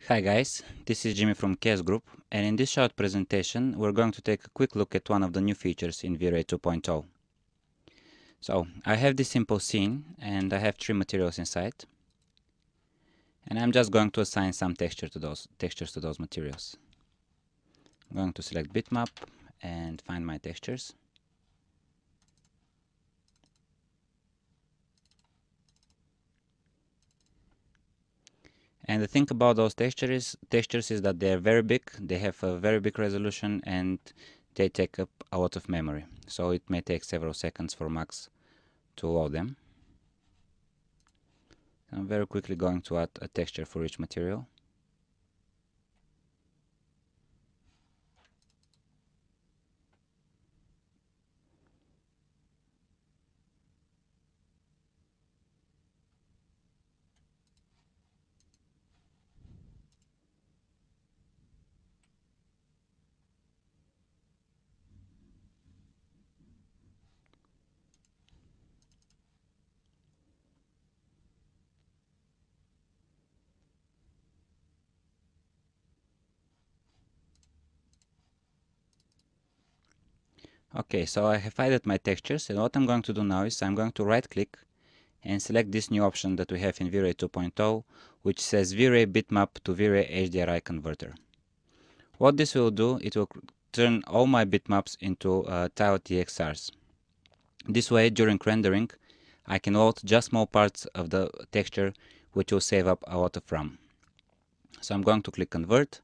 Hi guys, this is Jimmy from KS Group, and in this short presentation we're going to take a quick look at one of the new features in V-Ray 2.0. So I have this simple scene and I have three materials inside, and I'm just going to assign some textures to those materials. I'm going to select bitmap and find my textures. And the thing about those textures is that they are very big, they have a very big resolution, and they take up a lot of memory. So it may take several seconds for Max to load them. I'm very quickly going to add a texture for each material. Okay, so I have added my textures, and what I'm going to do now is I'm going to right click and select this new option that we have in V-Ray 2.0, which says V-Ray bitmap to V-Ray HDRI converter. What this will do, it will turn all my bitmaps into tiled EXRs. This way, during rendering, I can load just small parts of the texture, which will save up a lot of RAM. So I'm going to click convert,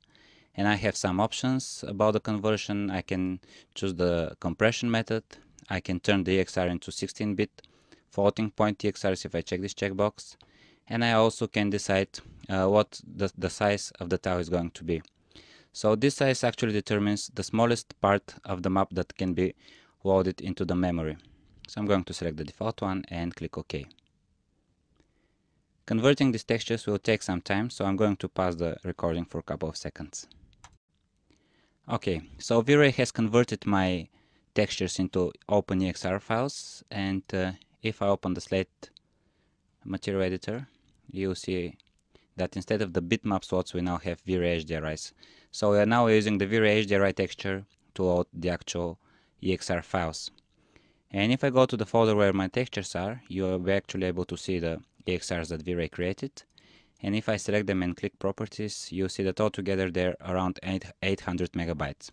and I have some options about the conversion. I can choose the compression method. I can turn the EXR into 16-bit floating point EXRs if I check this checkbox, and I also can decide what the size of the tile is going to be. So this size actually determines the smallest part of the map that can be loaded into the memory. So I'm going to select the default one and click OK. Converting these textures will take some time, so I'm going to pause the recording for a couple of seconds. Okay, so V-Ray has converted my textures into OpenEXR files, and if I open the Slate material editor, you'll see that instead of the bitmap slots, we now have V-Ray HDRIs. So we are now using the V-Ray HDRI texture to load the actual EXR files. And if I go to the folder where my textures are, you will be actually able to see the EXRs that V-Ray created. And if I select them and click properties, you'll see that altogether they're around 800 megabytes.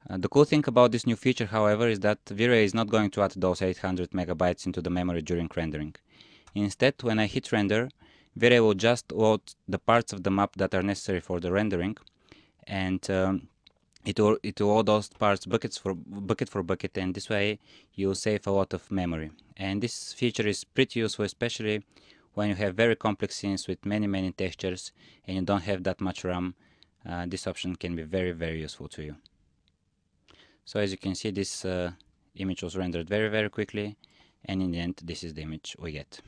The cool thing about this new feature, however, is that V-Ray is not going to add those 800 megabytes into the memory during rendering. Instead, when I hit render, V-Ray will just load the parts of the map that are necessary for the rendering, and it will load those parts bucket for bucket, and this way you'll save a lot of memory. And this feature is pretty useful, especially when you have very complex scenes with many textures and you don't have that much RAM. This option can be very useful to you. So as you can see, this image was rendered very quickly, and in the end this is the image we get.